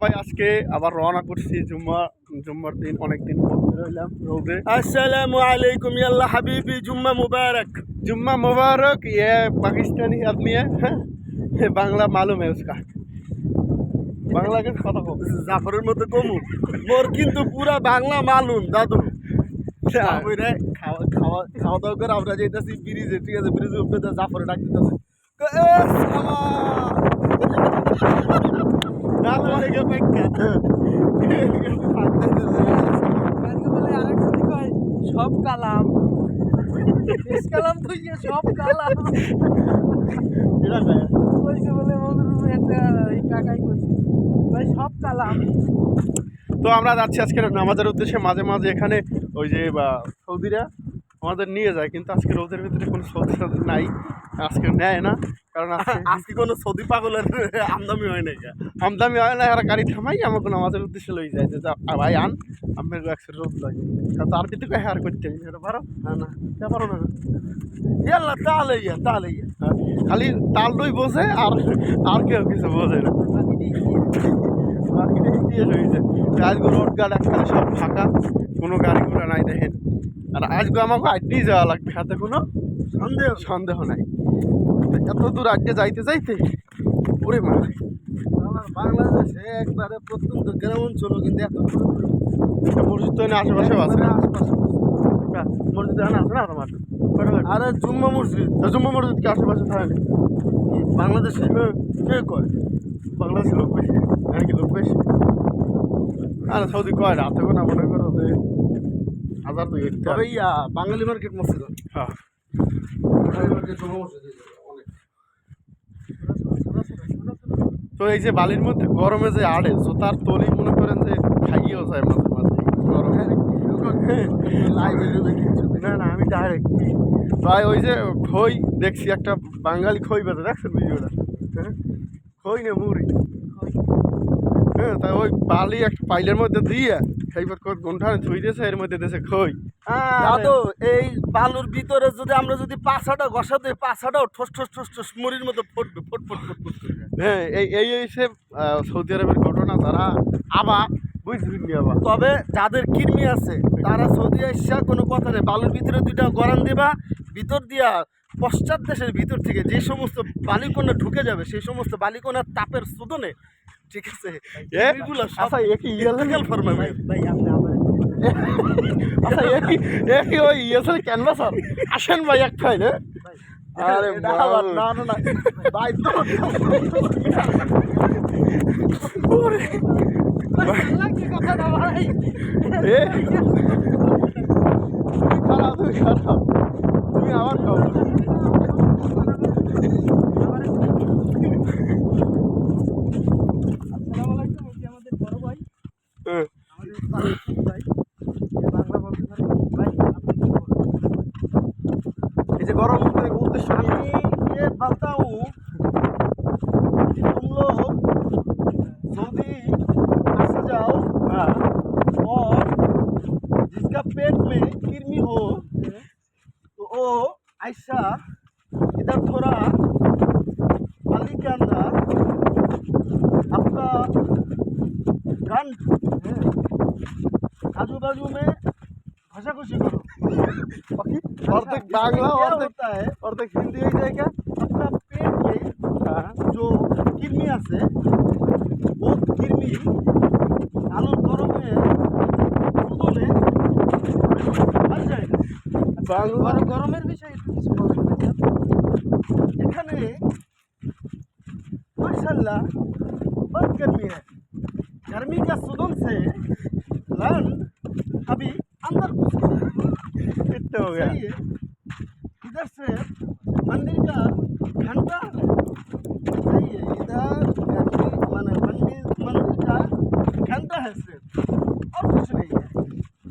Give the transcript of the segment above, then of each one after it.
ভাই আজকে আবার রওনা করছি জুম্মার দিন অনেকদিন রইলাম রোদে। अस्सलामु अलैकुम यल्ला हबीबी जुम्मा मुबारक। जुम्मा मुबारक। ये पाकिस्तानी आदमी है, ये बांग्ला मालूम है उसका। বাংলা কিন্তু কথা কম, জাফরের মতো কমু মোর কিন্তু পুরা বাংলা মালুম দাদু। খাওয়া খাওয়া খাওয়া দাওয়া করে আমরা যেতেছি ব্রিজে, ঠিক আছে, ব্রিজের উপরে জাফরে ডাক দিতেছে সব কালাম কালাম তো সব কালাম কইছে বলে মধুর একটা কাকাই কইছে ভাই সব কালাম। তো আমরা যাচ্ছি আজকের নামাজের উদ্দেশ্যে। মাঝে মাঝে এখানে ওই যে সৌদিরা আমাদের নিয়ে যায়, কিন্তু আজকে রোদের ভিতরে কোনো সৌদি নাই, আজকে নেয় না, কারণ আজকে কোনো সৌদি পাগলের আমদামি হয় নাই। আমদামি হয় না, এরা গাড়ি থামাই আমাকে নামাজের উদ্দেশ্যে লই যায় যে ভাই আন আপনার একশো রোদ লাগে, তার ভিতরে হেয়ার করতে পারো না, কে পারো না, ইয়াল্লা তাহলে খালি তালটাই বোঝে আর কেউ কিছু বোঝে না। আজকে রোড গার্ড একখানে সব ফাঁকা, কোনো গাড়ি ঘোড়া নাই দেখেন। আর আজকে আমাকে আড্ডি যাওয়া লাগবে, হাতে কোনো সন্দেহ নাই। এত দূর আড্ডে যাইতে ওরে মা, বাংলাদেশে একবারে প্রত্যন্ত গ্রাম অঞ্চল, কিন্তু এত মসজিদ তো আশেপাশেও আছে, মসজিদ আছে না তোমার? আরে জুম্মা মসজিদ কি আশেপাশে থাকে বাংলাদেশে? কে কয় বাংলাদেশে লোক বেশি, নাকি লোক বেশি? আর সৌদি কয় না, তখন না মনে করো যে হাজার দুই। তবে বাঙালি মার্কেট মসজিদ, হ্যাঁ তো এই যে বালির মধ্যে গরমে যে আড়ে তার তলি মনে করেন যে খাইয়েও যায় মাঝে মাঝে গরমে। না আমি ডাইরেক্ট ভাই ওই যে খই দেখছি, একটা বাঙালি খই বেঁধে, দেখছেন ভিডিওটা? খই না মুড়ি, হ্যাঁ, তাই ওই বালি একটা পাইলের মধ্যে দিয়ে খাইবার ঘন্টা ধুই দিয়েছে, এর মধ্যে দিয়েছে খই। দাদু এই বালুর ভিতরে যদি আমরা যদি পাছাটা ঘষাতে, পাছাটাও ঠোস ঠোস ঠোস ঠোস মুড়ির মতো ফুটবে, ফুট হ্যাঁ, এই হচ্ছে সৌদি আরবের ঘটনা। তারা আবার বুঝবেন আবার, তবে যাদের কৃমি আছে তারা সৌদি আসা কোনো কথা নেই, বালুর ভিতরে দুইটা গরম দিবা, ভিতর দিয়া পশ্চাৎ দেশের ভিতর থেকে যে সমস্ত বালিকণা ঢুকে যাবে, সেই সমস্ত বালিকণার তাপের শোধনে, ঠিক আছে, এগুলো আচ্ছা একই ইলেগাল ফরমাবে ভাই আপনি আমার আচ্ছা একই ওই ইয়েসার ক্যানভাসার আসেন ভাই এক খাই না। আরে না ভাই তো খারাপ তুমি আমার খাও। আমাদের বড় ভাই, হ্যাঁ ভাই বাংলা বলতে পারে ভাই। এই যে গরম উদ্দেশ্য मैं ये बोलता हूँ कि तुम लोग सऊदी ऐसे जाओ और जिसका पेट में कृमि हो तो वो ऐसा इधर थोड़ा बाली के अंदर आपका गंध आजू बाजू में घुसी करो। অর্ধেক বাংলা क्या অর্ধেক होता है, অর্ধেক হিন্দি হয়ে যায় क्या? अपना पेट में जो कृमि আছে वो कृमि আলুর গরমে শুধুলে মার যায় না। বাংলা গরমের বিষয়ে একটু কিছু বলবেন এখানে माशाल्लाह बहुत गर्मी है, गर्मी का सुगंध से लन अभी अंदर घुस कितना हो गया? सही है। इधर से मंदिर का घंटा सही है, इधर माने मंदिर का घंटा है सिर्फ, और कुछ नहीं है।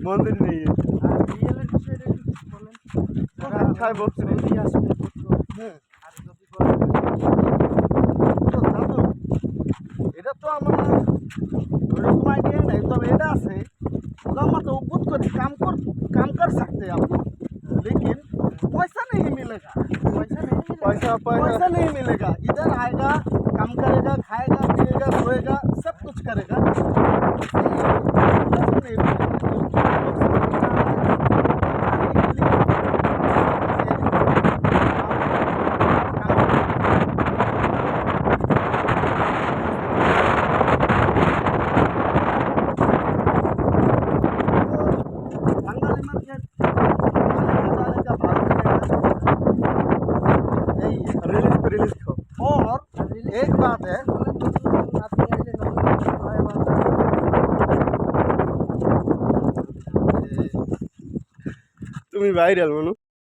मंदिर नहीं है, अच्छा बहुत এটা তো আমার ওরকম আইডিয়া নাই, তবে এটা আছে लम्बा तो उबूत कर काम कर सकते हैं आप लोग, लेकिन पैसा नहीं मिलेगा, पैसा नहीं मिलेगा। इधर आएगा, काम करेगा, खाएगा, पिएगा, सोएगा, सब कुछ करेगा रिलीज खाओ। और एक बात है তুমি ভাইরাল মানুষ।